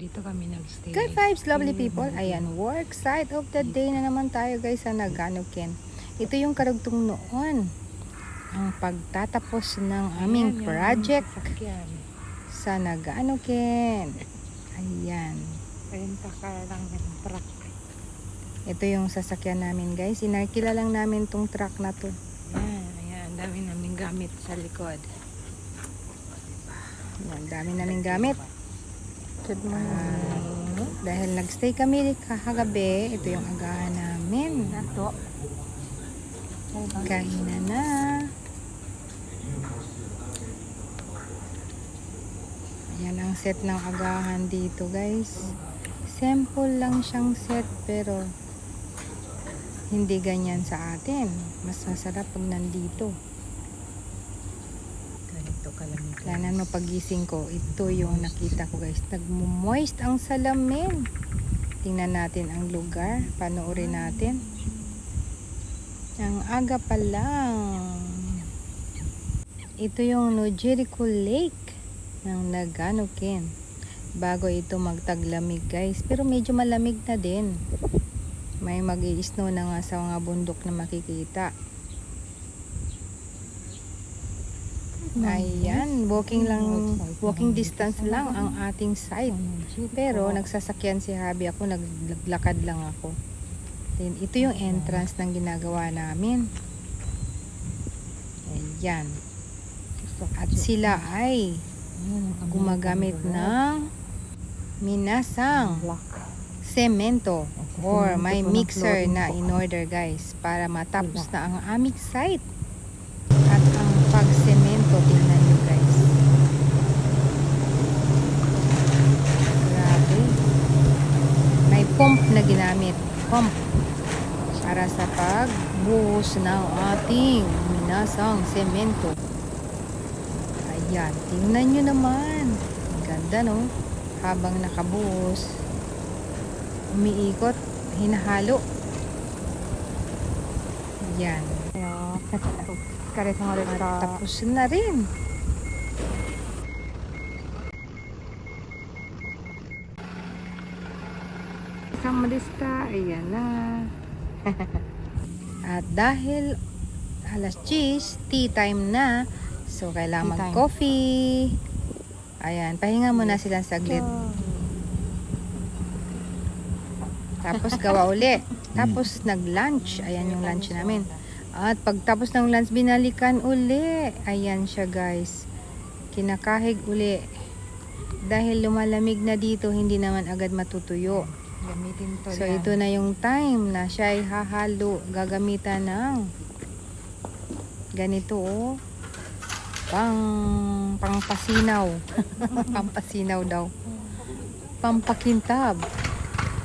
Dito kami nagstay. Good vibes, lovely people. Ayan, work site of the day na naman tayo guys sa Naganoken. Ito yung karugtong noon. Ang pagtatapos ng aming project sa Naganoken. Ayan. Renta ka lang ng truck. Ito yung sasakyan namin guys. Inarkila lang namin tong truck na to. Ayan, dami namin gamit sa likod. Ayan, dami namin gamit. Dahil nagstay kami kagabi, ito yung agahan namin. Nato. Kainan na. Ayan ang set ng agahan dito guys. Simple lang siyang set pero hindi ganyan sa atin. Mas masarap pag nandito. Ganito ka lang. Kaya no pagising ko, ito yung nakita ko guys. Nagmo-moist ang salamin. Tingnan natin ang lugar. Panoorin natin. Ang aga pa lang. Ito yung Nojerico Lake ng Naganoken. Bago ito magtaglamig guys. Pero medyo malamig na din. May mag-i-snow na nga sa mga bundok na makikita. Ayan, walking distance lang ang ating site. Pero nagsasakyan si Habi ako, naglakad lang ako. Then, ito yung entrance ng ginagawa namin. Ayan. At sila ay gumagamit ng minasang semento or may mixer na in order guys para matapos na ang aming site. At ang pagsemento, tingnan nyo guys. Grabe. May pump na ginamit. Pump. Para sa pagbuhos ng ating minasang semento. Ayan. Tingnan nyo naman. Ang ganda no. Habang nakabuhos, umiikot, hinahalo. Ayan. Tapos na rin. Kamalista, ayan na. At dahil alas 10, tea time na. So, kailangan mag-coffee. Ayan, pahinga muna silang saglit. Tapos gawa uli. Tapos nag-lunch. Ayan yung lunch namin. At pagtapos ng lunch, binalikan uli. Ayan siya guys. Kinakahig uli. Dahil lumalamig na dito, hindi naman agad matutuyo. Gamitin to So ito na yung time na siya ay hahalo. Gagamitan ng ganito oh. Pangpasinaw. Pampasinaw daw. Pampakintab.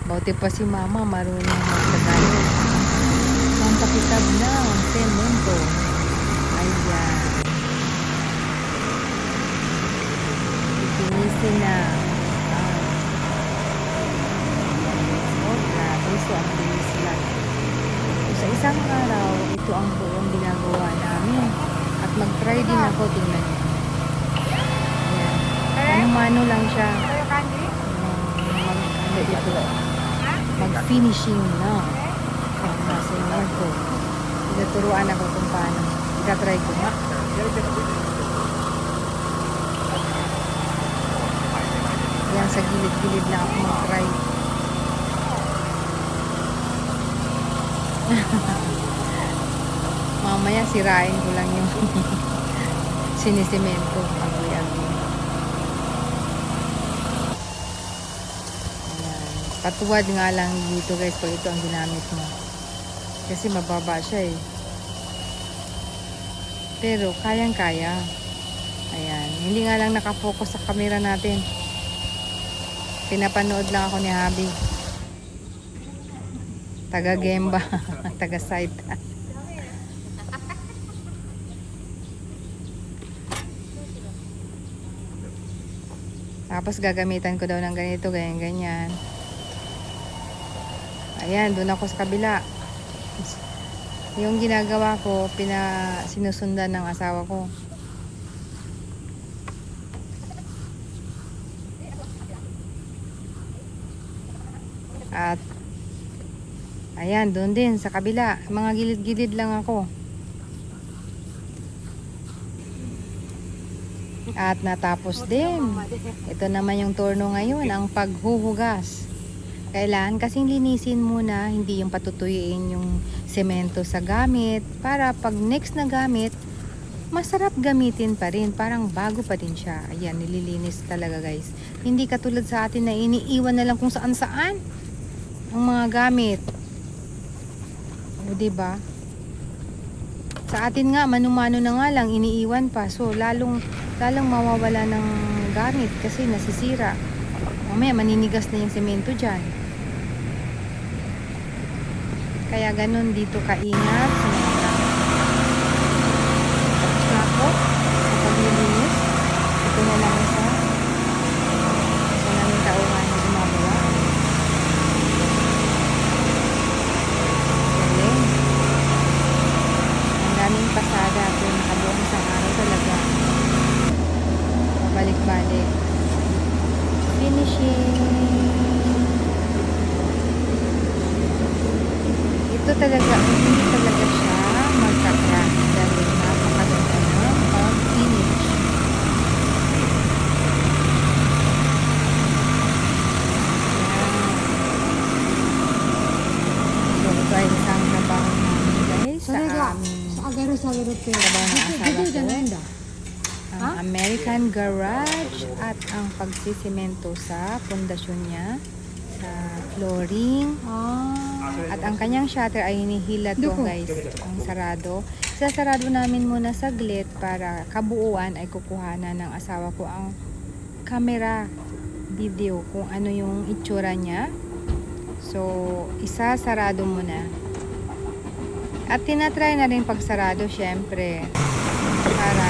Buti pa si mama marunong magtagalog. Pampakitab ng semento. Ayan. Itinisin na. Oh, grabe. So, ang bilis lang. Sa isang araw, ito ang buong ginagawa namin. At mag-try din ako. Tingnan niyo. Ayan. Ano-mano lang siya. Mag-finishing na. Nasa yung ko. Pinaturuan ako kung paano. Ikatry ko nga. Yan, sa gilid-gilid na ako mag-try. Mamaya sirain ko lang yung sinisemento. Ayan. Patuwad nga lang dito guys pag ito ang ginamit mo. Kasi mababa siya eh. Pero kayang-kaya. Ayan. Hindi nga lang nakafocus sa camera natin. Pinapanood lang ako ni Habi. Taga Gemba. Taga site. Tapos gagamitan ko daw ng ganito, ganyan-ganyan. Ayan, doon ako sa kabila. Yung ginagawa ko, sinusundan ng asawa ko. At ayan, doon din sa kabila. Mga gilid-gilid lang ako. At natapos din. Ito naman yung turno ngayon, ang paghuhugas. Kailangan kasing linisin muna, hindi yung patutuyuin yung semento sa gamit para pag next na gamit, masarap gamitin pa rin. Parang bago pa din siya. Ayan, nililinis talaga guys. Hindi katulad sa atin na iniiwan na lang kung saan-saan ang mga gamit. O diba? Sa atin nga, mano-mano na nga lang, iniiwan pa. So, lalong mawawala ng gamit kasi nasisira. Mamaya, maninigas na yung semento dyan. Kaya ganun dito kaingat sa mga gamit. Tapos na ako sa paglilinis. Ito na lang isa namin tauhan na gumagawa. Galing. Ang daming pasada kung nakabuong isang araw talaga. Pabalik-balik. Finishing. Ito talaga, hindi talaga siya magka-crack dahil napakaganda ng pag-finish. So, ito ay isang trabaho namin guys sa aming trabaho ng asawa ko. Ang American Garage at ang pagsisimento sa pundasyon niya, sa flooring. At ang kanyang shutter ay hinihila to guys, ang sarado. Sasarado namin muna saglit para kabuuan ay kukuhanan ng asawa ko ang camera video kung ano yung itsura niya. So, isasarado muna. At tinatry na rin pagsarado syempre para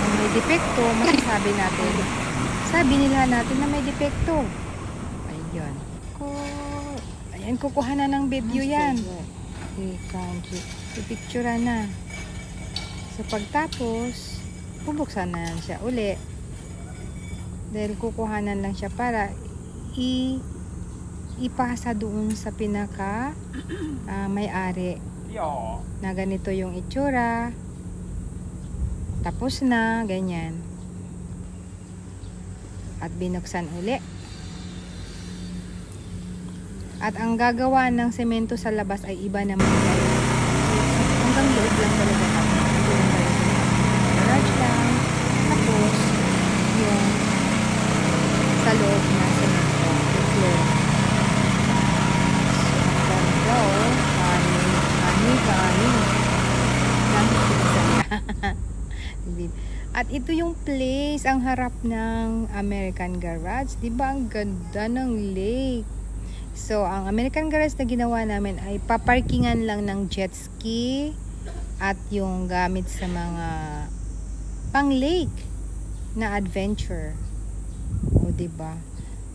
kung may depekto, masasabi natin. Sabi nila natin na may depekto. Ayun. Ayan, kukuha na ng video yan. Ipicture na. So, pagtapos, bubuksan na siya uli. Dahil kukuhanan lang siya para ipasa doon sa pinaka may-ari. Na ganito yung itsura. Tapos na, ganyan. At binuksan uli. At ang gagawa ng semento sa labas ay iba naman guys. Hanggang loob lang talaga kami. Garage lang. Tapos, yung sa loob na semento. Yung floor. So, ganda o. Kani. At ito yung place, ang harap ng American Garage. Diba ang ganda ng lake? So, ang American Garage na ginawa namin ay paparkingan lang ng jet ski at yung gamit sa mga pang lake na adventure. O, diba?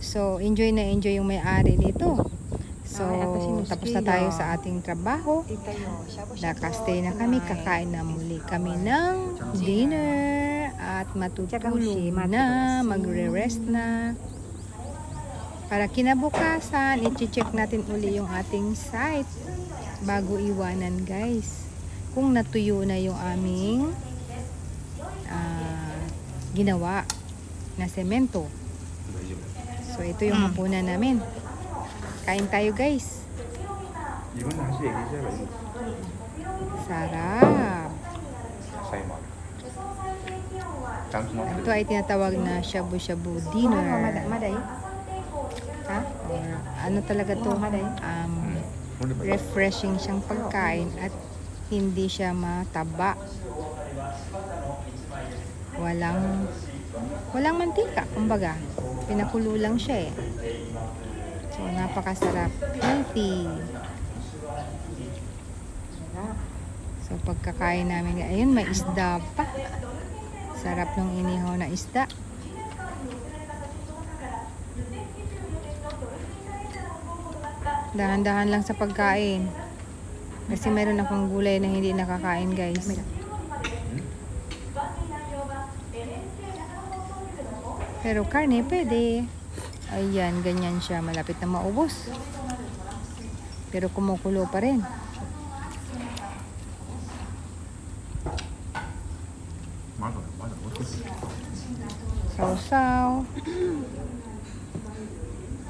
So, enjoy na enjoy yung may-ari nito. So, tapos na tayo sa ating trabaho. Nakastay na kami, kakain na muli kami ng dinner at matutulog na, magre-rest na. Para kinabukasan, i-check natin uli yung ating site bago iwanan guys. Kung natuyo na yung aming ginawa na semento. So, ito yung hapunan namin. Kain tayo guys. Sarap. Ito ay tinatawag na shabu-shabu dinner. Ha? Or ano talaga to? Refreshing siyang pagkain at hindi siya mataba. Walang mantika, kumbaga. Pinakulo lang siya eh. So, napakasarap. Healthy. So, pagkakain namin, ayun, may isda pa. Sarap ng inihaw na isda. Dahan-dahan lang sa pagkain. Kasi meron akong gulay na hindi nakakain, guys. Pero karne, pwede. Ayan, ganyan siya. Malapit na maubos. Pero kumukulo pa rin. 맞아. 어떻게? Sausaw.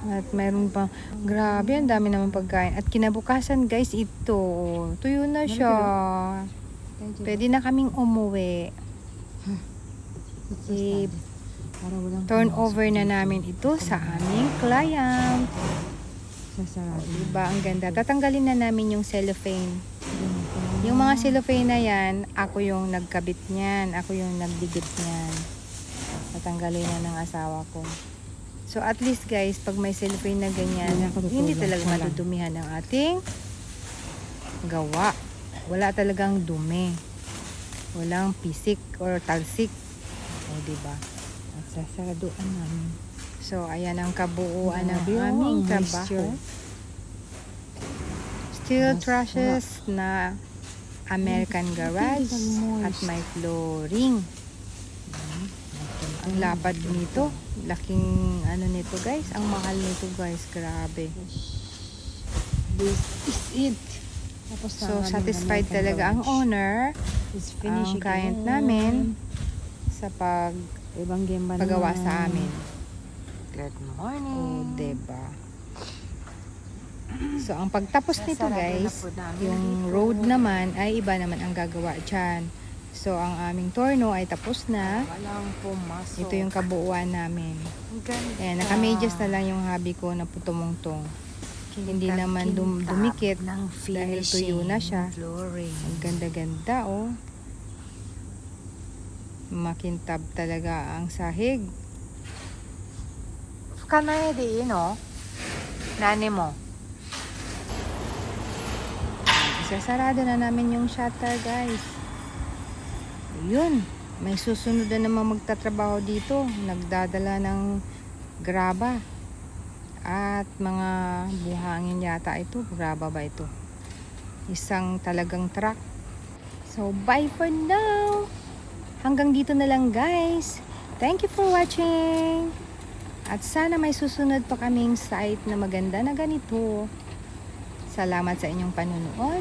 At mayroon pa. Grabe, ang dami naman pagkain. At kinabukasan guys, ito. Tuyo na siya. Pwede na kaming umuwi. Turn over na namin ito sa aming client. Diba? Ang ganda. Tatanggalin na namin yung cellophane. Yung mga cellophane na yan, ako yung nagkabit niyan. Ako yung nagdikit niyan. Tatanggalin na ng asawa ko. So at least guys, pag may cellophane na ganyan, hindi talaga madudumihan ng ating gawa. Wala talagang dumi. Walang pisik or talsik. O diba? At sasaraduan namin. So ayan ang kabuuan ng Grabe, aming ang trabaho. moisture. Steel Mas trusses na American garage at may flooring. Ang lapad nito. Laking ano nito guys. Ang mahal nito guys. Grabe. This is it. Tapos So satisfied talaga ang owner, ang client namin sa Ibang game ba paggawa naman? sa amin. Good O, morning. diba? So ang pagtapos nito Sasarado na guys, po namin yung dito. road naman ay iba naman ang gagawa dyan. So ang aming torno ay tapos na. Walang pumasok. Ito yung kabuuan namin. Ang ganda. Ayan, naka-medyas na lang yung hobby ko na putumungtong. Hindi naman dumikit ng dahil tuyo na siya. Flooring. Ang ganda-ganda oh. Makintab talaga ang sahig. Kanay di no? Nani mo? Isasarado na namin yung shutter guys. Ayun. May susunod na naman magtatrabaho dito. Nagdadala ng graba. At mga buhangin yata ito. Graba ba ito? Isang talagang truck. So bye for now. Hanggang dito na lang guys. Thank you for watching. At sana may susunod pa kaming site na maganda na ganito. Salamat sa inyong panunood.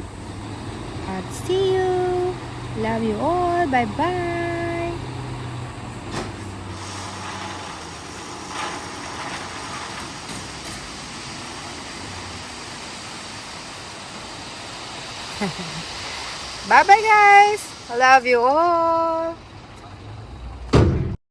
At see you. Love you all. Bye-bye. Bye-bye guys. I love you all.